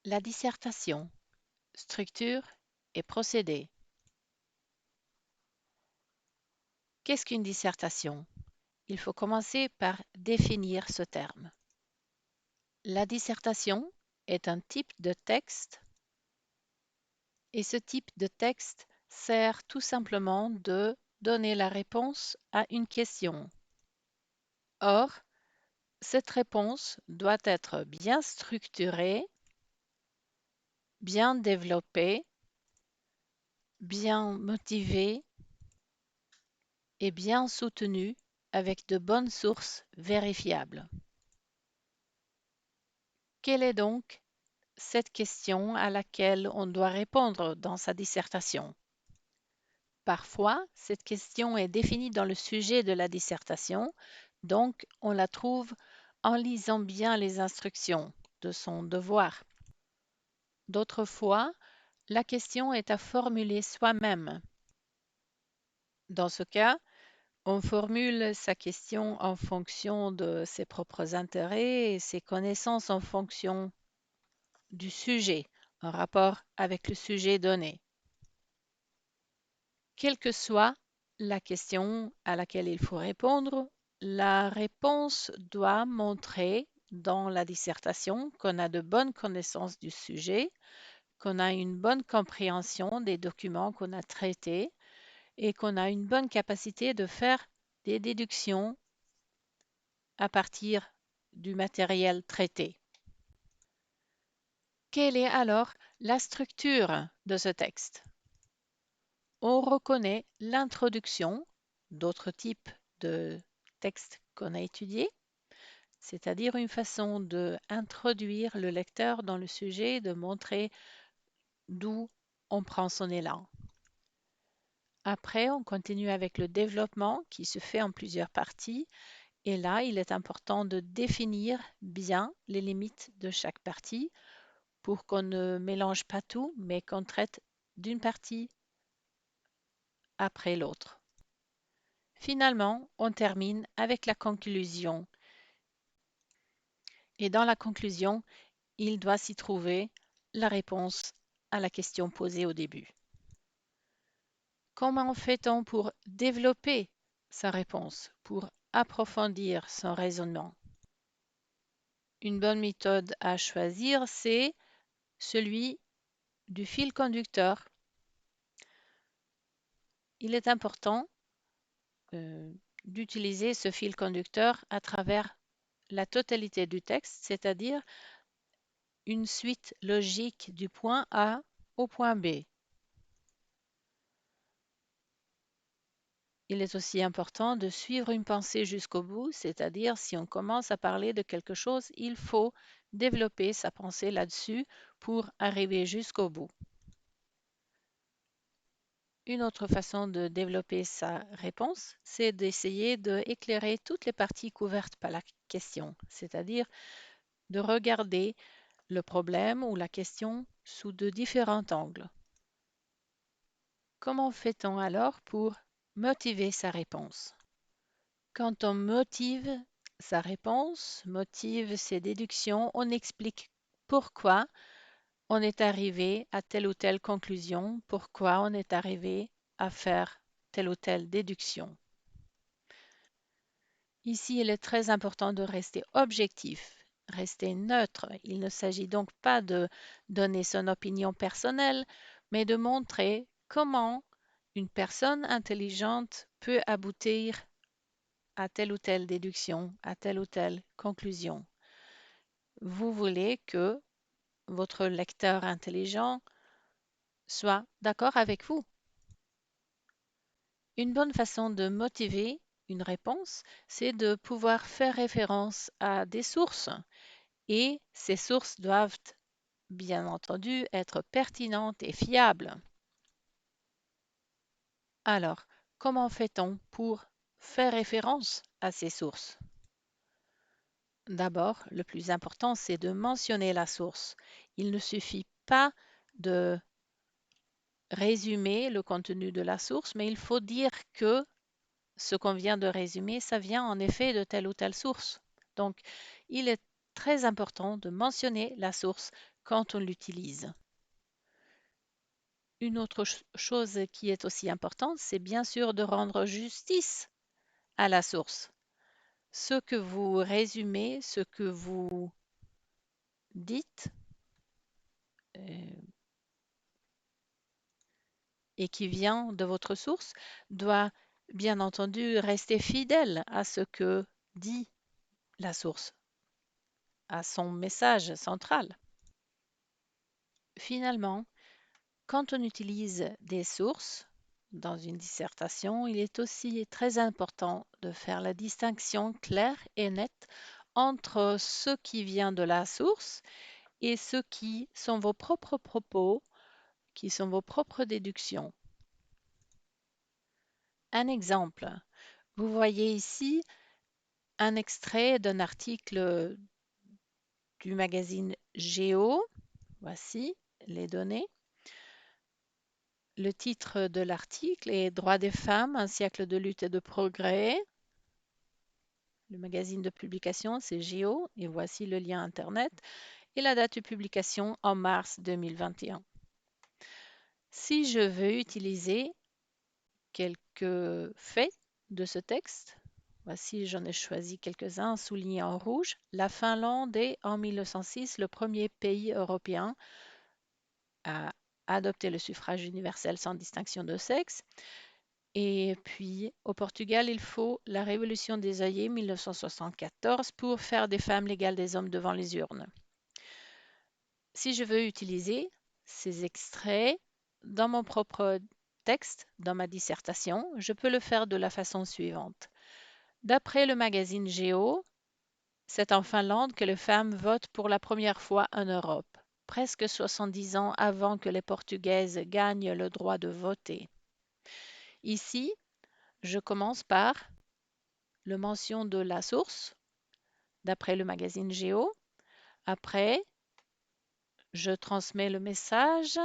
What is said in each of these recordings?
La dissertation, structure et procédé. Qu'est-ce qu'une dissertation? Il faut commencer par définir ce terme. La dissertation est un type de texte et ce type de texte sert tout simplement de donner la réponse à une question. Or, cette réponse doit être bien structurée, bien développée, bien motivée et bien soutenue avec de bonnes sources vérifiables. Quelle est donc cette question à laquelle on doit répondre dans sa dissertation? Parfois, cette question est définie dans le sujet de la dissertation, donc on la trouve en lisant bien les instructions de son devoir. D'autres fois, la question est à formuler soi-même. Dans ce cas, on formule sa question en fonction de ses propres intérêts et ses connaissances en fonction du sujet, en rapport avec le sujet donné. Quelle que soit la question à laquelle il faut répondre, la réponse doit montrer dans la dissertation qu'on a de bonnes connaissances du sujet, qu'on a une bonne compréhension des documents qu'on a traités et qu'on a une bonne capacité de faire des déductions à partir du matériel traité. Quelle est alors la structure de ce texte? On reconnaît l'introduction d'autres types de textes qu'on a étudiés, c'est-à-dire une façon d'introduire le lecteur dans le sujet, de montrer d'où on prend son élan. Après, on continue avec le développement qui se fait en plusieurs parties. Et là, il est important de définir bien les limites de chaque partie pour qu'on ne mélange pas tout, mais qu'on traite d'une partie après l'autre. Finalement, on termine avec la conclusion. Et dans la conclusion, il doit s'y trouver la réponse à la question posée au début. Comment fait-on pour développer sa réponse, pour approfondir son raisonnement? Une bonne méthode à choisir, c'est celui du fil conducteur. Il est important d'utiliser ce fil conducteur à travers la totalité du texte, c'est-à-dire une suite logique du point A au point B. Il est aussi important de suivre une pensée jusqu'au bout, c'est-à-dire si on commence à parler de quelque chose, il faut développer sa pensée là-dessus pour arriver jusqu'au bout. Une autre façon de développer sa réponse, c'est d'essayer d'éclairer toutes les parties couvertes par la question, c'est-à-dire de regarder le problème ou la question sous de différents angles. Comment fait-on alors pour motiver sa réponse? Quand on motive sa réponse, motive ses déductions, on explique pourquoi on est arrivé à telle ou telle conclusion, pourquoi on est arrivé à faire telle ou telle déduction. Ici, il est très important de rester objectif, rester neutre. Il ne s'agit donc pas de donner son opinion personnelle, mais de montrer comment une personne intelligente peut aboutir à telle ou telle déduction, à telle ou telle conclusion. Vous voulez que votre lecteur intelligent soit d'accord avec vous. Une bonne façon de motiver une réponse, c'est de pouvoir faire référence à des sources et ces sources doivent bien entendu être pertinentes et fiables. Alors, comment fait-on pour faire référence à ces sources? D'abord, le plus important, c'est de mentionner la source. Il ne suffit pas de résumer le contenu de la source, mais il faut dire que ce qu'on vient de résumer, ça vient en effet de telle ou telle source. Donc, il est très important de mentionner la source quand on l'utilise. Une autre chose qui est aussi importante, c'est bien sûr de rendre justice à la source. Ce que vous résumez, ce que vous dites et qui vient de votre source doit bien entendu rester fidèle à ce que dit la source, à son message central. Finalement, quand on utilise des sources dans une dissertation, il est aussi très important de faire la distinction claire et nette entre ce qui vient de la source et ce qui sont vos propres propos, qui sont vos propres déductions. Un exemple, vous voyez ici un extrait d'un article du magazine Géo. Voici les données. Le titre de l'article est Droits des femmes, un siècle de lutte et de progrès. Le magazine de publication, c'est Géo, et voici le lien Internet et la date de publication en mars 2021. Si je veux utiliser quelques faits de ce texte, voici, j'en ai choisi quelques-uns soulignés en rouge. La Finlande est en 1906 le premier pays européen à adopter le suffrage universel sans distinction de sexe. Et puis, au Portugal, il faut la Révolution des œillets 1974 pour faire des femmes l'égale des hommes devant les urnes. Si je veux utiliser ces extraits dans mon propre texte, dans ma dissertation, je peux le faire de la façon suivante. D'après le magazine Géo, c'est en Finlande que les femmes votent pour la première fois en Europe, presque 70 ans avant que les Portugaises gagnent le droit de voter. Ici, je commence par le mention de la source, d'après le magazine Géo. Après, je transmets le message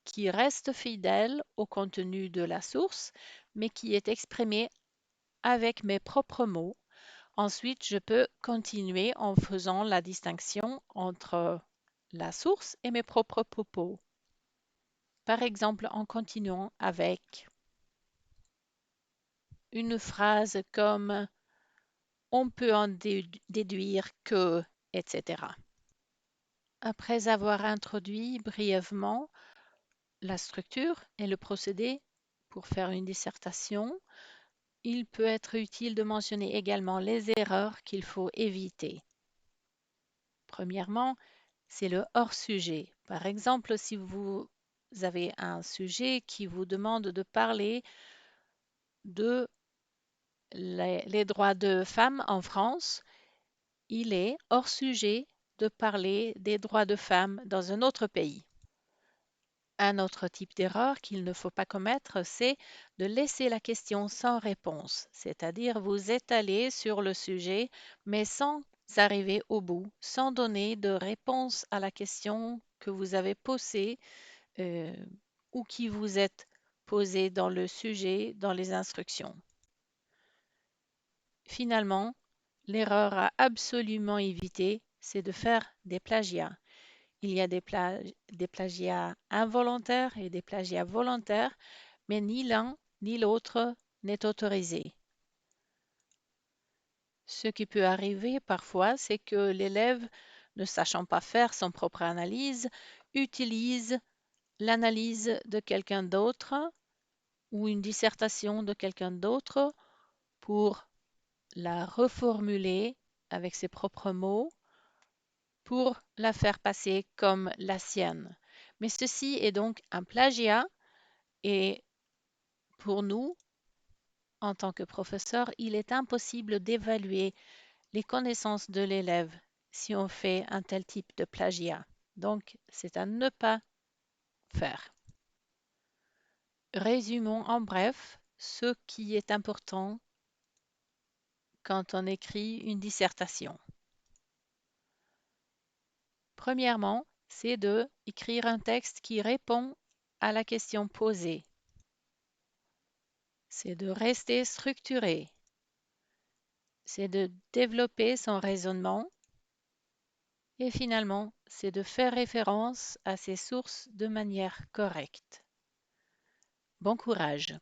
qui reste fidèle au contenu de la source, mais qui est exprimé avec mes propres mots. Ensuite, je peux continuer en faisant la distinction entre la source et mes propres propos. Par exemple, en continuant avec une phrase comme on peut en déduire que, etc. Après avoir introduit brièvement la structure et le procédé pour faire une dissertation, il peut être utile de mentionner également les erreurs qu'il faut éviter. Premièrement, c'est le hors-sujet. Par exemple, si vous avez un sujet qui vous demande de parler de les droits de femmes en France, il est hors sujet de parler des droits de femmes dans un autre pays. Un autre type d'erreur qu'il ne faut pas commettre, c'est de laisser la question sans réponse, c'est-à-dire vous étaler sur le sujet, mais sans arriver au bout, sans donner de réponse à la question que vous avez posée ou qui vous est posée dans le sujet, dans les instructions. Finalement, l'erreur à absolument éviter, c'est de faire des plagiats. Il y a des plagiats involontaires et des plagiats volontaires, mais ni l'un ni l'autre n'est autorisé. Ce qui peut arriver parfois, c'est que l'élève, ne sachant pas faire son propre analyse, utilise l'analyse de quelqu'un d'autre ou une dissertation de quelqu'un d'autre pour la reformuler avec ses propres mots pour la faire passer comme la sienne. Mais ceci est donc un plagiat et pour nous, en tant que professeur, il est impossible d'évaluer les connaissances de l'élève si on fait un tel type de plagiat. Donc, c'est à ne pas faire. Résumons en bref ce qui est important quand on écrit une dissertation. Premièrement, c'est de écrire un texte qui répond à la question posée. C'est de rester structuré. C'est de développer son raisonnement Et finalement, c'est de faire référence à ces sources de manière correcte. Bon courage!